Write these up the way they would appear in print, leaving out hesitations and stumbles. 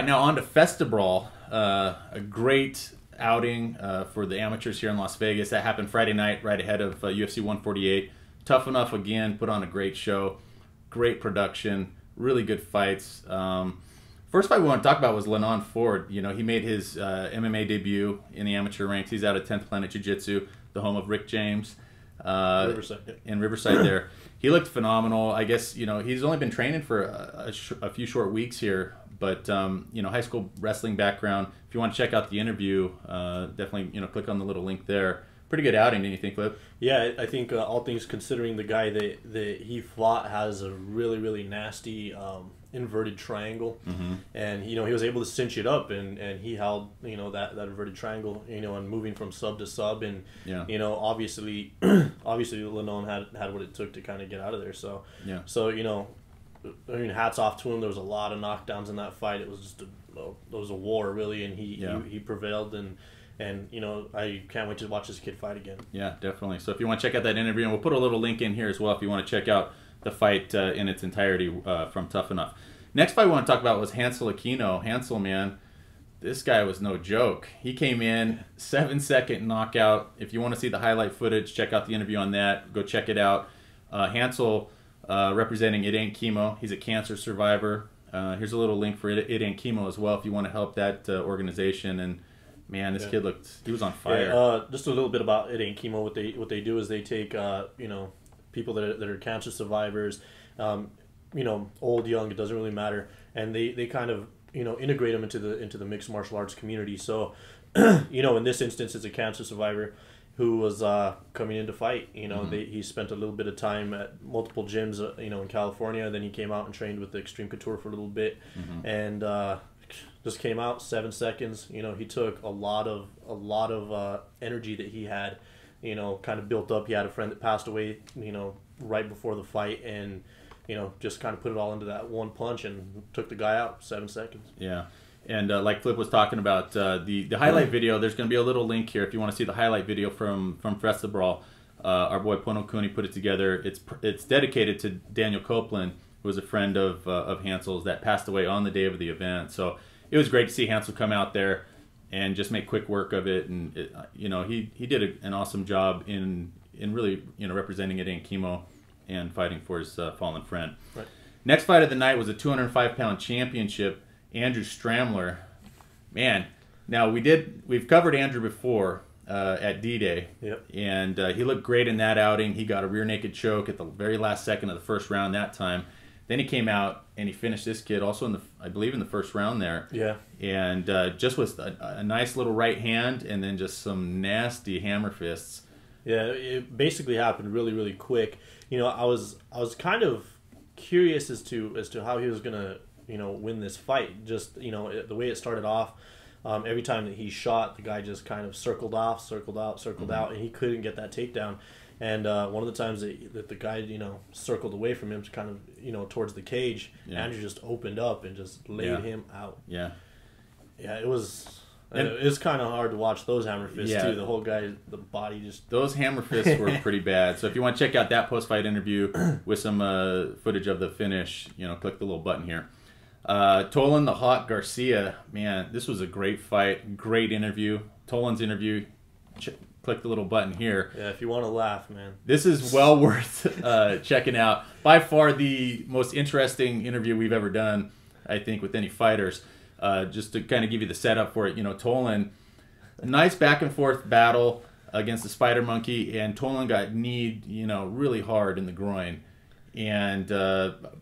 right, now on to Festibrawl, a great outing for the amateurs here in Las Vegas. That happened Friday night, right ahead of UFC 148. Tuff-N-Uff again put on a great show, great production, really good fights. First fight we want to talk about was Lennon Ford. You know, he made his MMA debut in the amateur ranks. He's out of 10th Planet Jiu-Jitsu, the home of Rick James. Riverside. In Riverside there. He looked phenomenal. I guess, you know, he's only been training for a few short weeks here, but, you know, high school wrestling background. If you want to check out the interview, definitely, you know, click on the little link there. Pretty good outing, didn't you think, Flip? Yeah, I think all things considering, the guy that he fought has a really, really nasty inverted triangle, and you know he was able to cinch it up, and he held, you know, that inverted triangle, you know, and moving from sub to sub, and you know, obviously Lennon had what it took to kind of get out of there. So you know, I mean, hats off to him. There was a lot of knockdowns in that fight. It was just it was a war really, and he prevailed, and you know, I can't wait to watch this kid fight again. Yeah, definitely. So if you want to check out that interview, and we'll put a little link in here as well if you want to check out the fight in its entirety from Tuff-N-Uff. Next fight we want to talk about was Hansel Aquino. Hansel, man, this guy was no joke. He came in, 7-second knockout. If you want to see the highlight footage, check out the interview on that. Go check it out. Hansel representing It Ain't Chemo. He's a cancer survivor. Here's a little link for It Ain't Chemo as well if you want to help that organization. And man, this kid he was on fire. Yeah, just a little bit about It Ain't Chemo. What they do is they take you know, people that are cancer survivors, you know, old, young, it doesn't really matter, and they kind of, you know, integrate them into the mixed martial arts community. So, you know, in this instance, it's a cancer survivor who was coming in to fight. You know, he spent a little bit of time at multiple gyms, you know, in California. Then he came out and trained with the Extreme Couture for a little bit, and just came out 7 seconds. You know, he took a lot of energy that he had, you know, kind of built up. He had a friend that passed away, you know, right before the fight, and you know, just kind of put it all into that one punch and took the guy out 7 seconds. Yeah, and like Flip was talking about, the highlight video, there's going to be a little link here if you want to see the highlight video from Festibrawl. Our boy Pono Cooney put it together. It's dedicated to Daniel Copeland, who was a friend of Hansel's that passed away on the day of the event. So it was great to see Hansel come out there and just make quick work of it. And you know, he did an awesome job in really, you know, representing It Ain't Chemo and fighting for his fallen friend. Right. Next fight of the night was a 205-pound championship. Andrew Stramler, man. Now we've covered Andrew before at D-Day, and he looked great in that outing. He got a rear naked choke at the very last second of the first round that time. Then he came out and he finished this kid also I believe in the first round there. Yeah. And just with a nice little right hand and then just some nasty hammer fists. Yeah, it basically happened really, really quick. You know, I was kind of curious as to how he was gonna, you know, win this fight. Just, you know, the way it started off, every time that he shot, the guy just kind of circled off, circled out, circled out, and he couldn't get that takedown. And one of the times that the guy, you know, circled away from him, kind of, you know, towards the cage, Andrew just opened up and just laid him out. Yeah, it was. And it's kind of hard to watch those hammer fists too. The whole guy, the body just... Those hammer fists were pretty bad. So if you want to check out that post-fight interview with some footage of the finish, you know, click the little button here. Tolan the Hawk Garcia, man, this was a great fight, great interview. Tolan's interview, click the little button here. Yeah, if you want to laugh, man. This is well worth checking out. By far the most interesting interview we've ever done, I think, with any fighters. Just to kind of give you the setup for it, you know, Tolan, a nice back and forth battle against the Spider Monkey, and Tolan got kneed, you know, really hard in the groin, and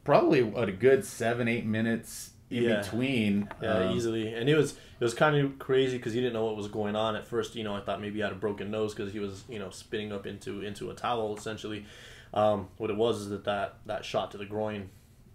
probably a good 7-8 minutes in between. Yeah, easily. And it was kind of crazy because he didn't know what was going on at first. You know, I thought maybe he had a broken nose because he was, you know, spinning up into a towel essentially. What it was is that shot to the groin,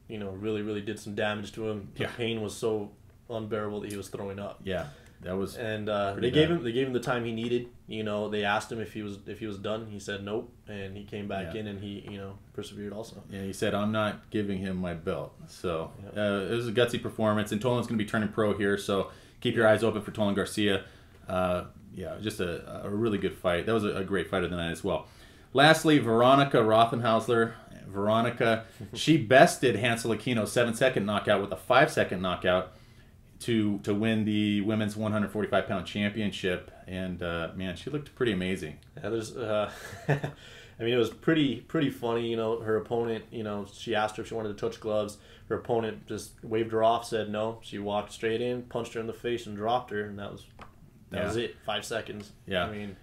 you know, really did some damage to him. The pain was so unbearable that he was throwing up. Yeah, that was. And they gave him the time he needed. You know, they asked him if he was done. He said nope, and he came back in and he, you know, persevered also. Yeah, he said, I'm not giving him my belt. So it was a gutsy performance, and Tolan's going to be turning pro here. So keep your eyes open for Tolan Garcia. Yeah, just a really good fight. That was a great fight of the night as well. Lastly, Veronica Rothenhausler. Veronica, she bested Hansel Aquino's 7-second knockout with a 5-second knockout. to win the women's 145-pound championship, and man, she looked pretty amazing. Yeah, there's I mean, it was pretty funny. You know, her opponent, you know, she asked her if she wanted to touch gloves. Her opponent just waved her off, said no. She walked straight in, punched her in the face, and dropped her, and that was it. 5 seconds. Yeah. I mean,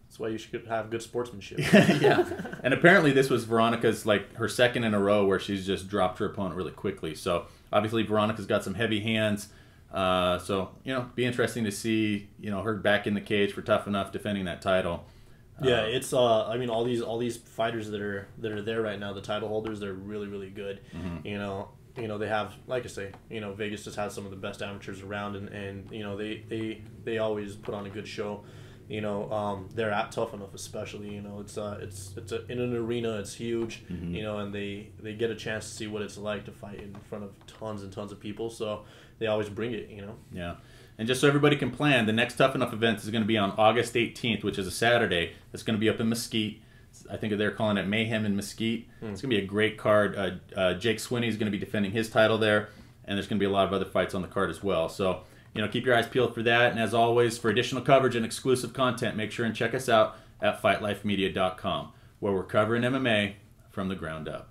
that's why you should have good sportsmanship. Yeah. And apparently this was Veronica's, like, her second in a row where she's just dropped her opponent really quickly. So obviously Veronica's got some heavy hands. So, you know, be interesting to see, you know, her back in the cage for Tuff-N-Uff defending that title. Yeah, it's I mean, all these fighters that are there right now, the title holders, they're really good. Mm-hmm. You know, they have, like I say, you know, Vegas just has some of the best amateurs around, and you know, they always put on a good show. You know, they're at Tuff-N-Uff especially. You know, it's in an arena, it's huge. Mm-hmm. You know, and they get a chance to see what it's like to fight in front of tons and tons of people. So they always bring it. You know. Yeah. And just so everybody can plan, the next Tuff-N-Uff event is going to be on August 18th, which is a Saturday. It's going to be up in Mesquite. I think they're calling it Mayhem in Mesquite. It's going to be a great card. Jake Swinney is going to be defending his title there, and there's going to be a lot of other fights on the card as well. So, you know, keep your eyes peeled for that. And as always, for additional coverage and exclusive content, make sure and check us out at fightlifemedia.com, where we're covering MMA from the ground up.